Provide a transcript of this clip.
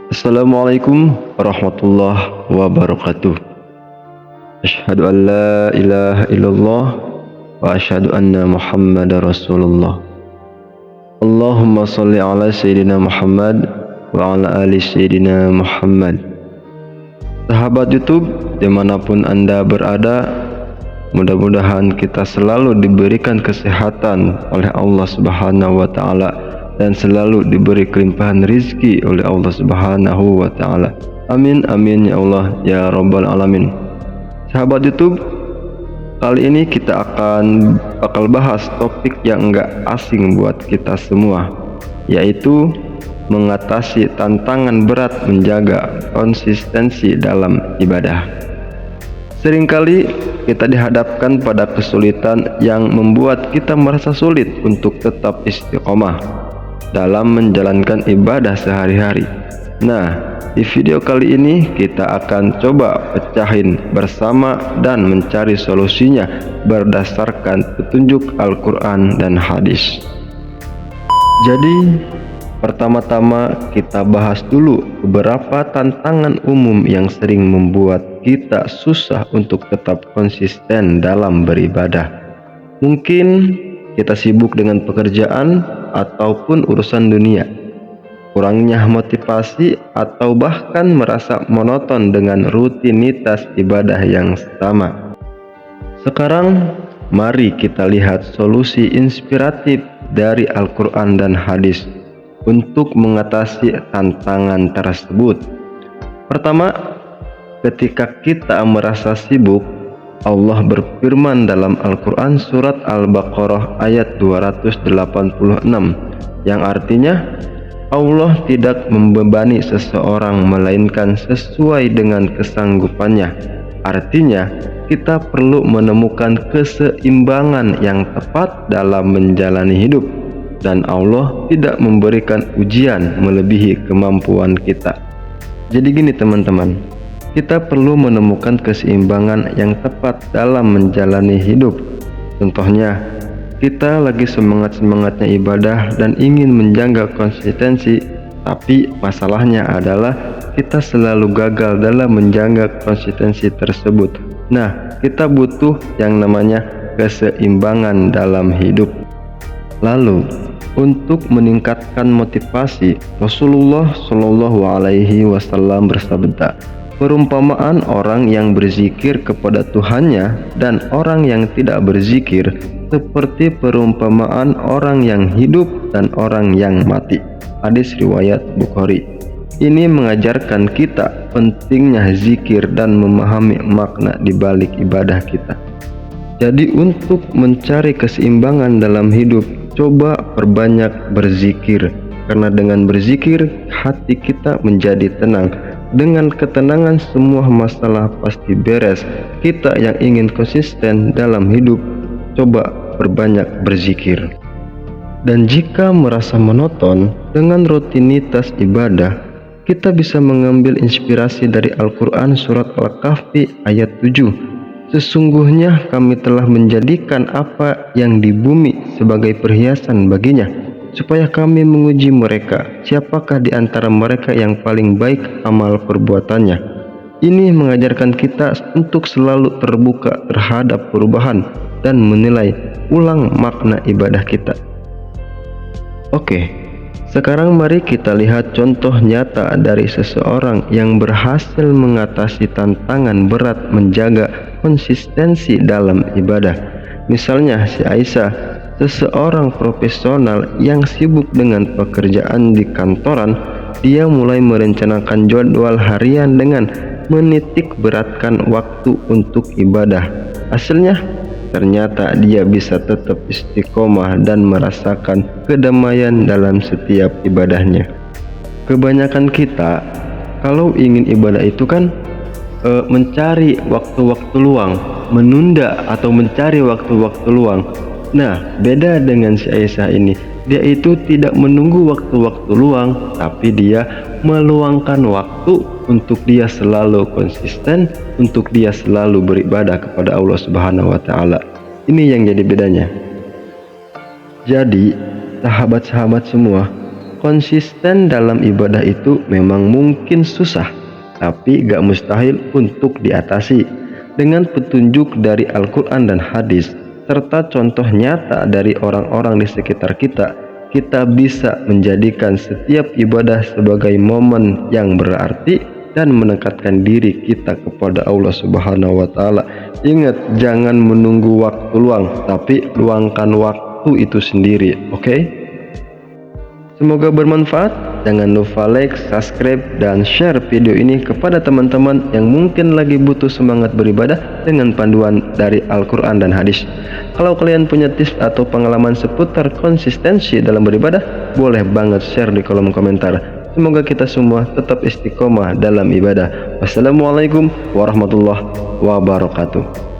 Assalamualaikum warahmatullahi wabarakatuh. Asyhadu an la ilaha illallah wa asyhadu anna Muhammadar Rasulullah. Allahumma shalli ala sayyidina Muhammad wa ala ali sayyidina Muhammad. Sahabat YouTube dimanapun Anda berada, mudah-mudahan kita selalu diberikan kesehatan oleh Allah Subhanahu wa taala dan selalu diberi kelimpahan rizki oleh Allah Subhanahu wa taala. Amin amin ya Allah ya rabbal alamin. Sahabat YouTube, kali ini kita bakal bahas topik yang enggak asing buat kita semua, yaitu mengatasi tantangan berat menjaga konsistensi dalam ibadah. Seringkali kita dihadapkan pada kesulitan yang membuat kita merasa sulit untuk tetap istiqomah dalam menjalankan ibadah sehari-hari. Nah, di video kali ini kita akan coba pecahin bersama dan mencari solusinya berdasarkan petunjuk Al-Quran dan hadis. Jadi, pertama-tama kita bahas dulu beberapa tantangan umum yang sering membuat kita susah untuk tetap konsisten dalam beribadah. Mungkin kita sibuk dengan pekerjaan ataupun urusan dunia, kurangnya motivasi, atau bahkan merasa monoton dengan rutinitas ibadah yang sama. Sekarang mari kita lihat solusi inspiratif dari Al-Quran dan hadis untuk mengatasi tantangan tersebut. Pertama, ketika kita merasa sibuk, Allah berfirman dalam Al-Quran surat Al-Baqarah ayat 286 yang artinya Allah tidak membebani seseorang melainkan sesuai dengan kesanggupannya. Artinya kita perlu menemukan keseimbangan yang tepat dalam menjalani hidup, dan Allah tidak memberikan ujian melebihi kemampuan kita. Jadi gini teman-teman, kita perlu menemukan keseimbangan yang tepat dalam menjalani hidup. Contohnya, kita lagi semangat-semangatnya ibadah dan ingin menjaga konsistensi, tapi masalahnya adalah kita selalu gagal dalam menjaga konsistensi tersebut. Nah, kita butuh yang namanya keseimbangan dalam hidup. Lalu, untuk meningkatkan motivasi, Rasulullah Shallallahu Alaihi Wasallam bersabda, perumpamaan orang yang berzikir kepada Tuhannya dan orang yang tidak berzikir seperti perumpamaan orang yang hidup dan orang yang mati. Hadis riwayat Bukhari. Ini mengajarkan kita pentingnya zikir dan memahami makna di balik ibadah kita. Jadi untuk mencari keseimbangan dalam hidup, coba perbanyak berzikir, karena dengan berzikir hati kita menjadi tenang. Dengan ketenangan semua masalah pasti beres. Kita yang ingin konsisten dalam hidup, coba perbanyak berzikir. Dan jika merasa monoton dengan rutinitas ibadah, kita bisa mengambil inspirasi dari Al-Quran surat Al-Kahfi ayat 7. Sesungguhnya kami telah menjadikan apa yang di bumi sebagai perhiasan baginya, supaya kami menguji mereka, siapakah di antara mereka yang paling baik amal perbuatannya. Ini mengajarkan kita untuk selalu terbuka terhadap perubahan dan menilai ulang makna ibadah kita. Oke, sekarang mari kita lihat contoh nyata dari seseorang yang berhasil mengatasi tantangan berat menjaga konsistensi dalam ibadah. Misalnya si Aisyah, seseorang profesional yang sibuk dengan pekerjaan di kantoran. Dia mulai merencanakan jadwal harian dengan menitik beratkan waktu untuk ibadah. Hasilnya, ternyata dia bisa tetap istiqomah dan merasakan kedamaian dalam setiap ibadahnya. Kebanyakan kita kalau ingin ibadah itu kan mencari waktu-waktu luang, menunda atau mencari waktu-waktu luang. Nah, beda dengan si Aisyah ini. Dia itu tidak menunggu waktu-waktu luang, tapi dia meluangkan waktu untuk dia selalu konsisten, untuk dia selalu beribadah kepada Allah Subhanahu wa taala. Ini yang jadi bedanya. Jadi, sahabat-sahabat semua, konsisten dalam ibadah itu memang mungkin susah, tapi gak mustahil untuk diatasi. Dengan petunjuk dari Al-Quran dan hadis, serta contoh nyata dari orang-orang di sekitar kita, kita bisa menjadikan setiap ibadah sebagai momen yang berarti dan mendekatkan diri kita kepada Allah Subhanahu wa Ta'ala. Ingat, jangan menunggu waktu luang, tapi luangkan waktu itu sendiri. Oke? Semoga bermanfaat. Jangan lupa like, subscribe, dan share video ini kepada teman-teman yang mungkin lagi butuh semangat beribadah dengan panduan dari Al-Quran dan hadis. Kalau kalian punya tips atau pengalaman seputar konsistensi dalam beribadah, boleh banget share di kolom komentar. Semoga kita semua tetap istiqomah dalam ibadah. Wassalamualaikum warahmatullahi wabarakatuh.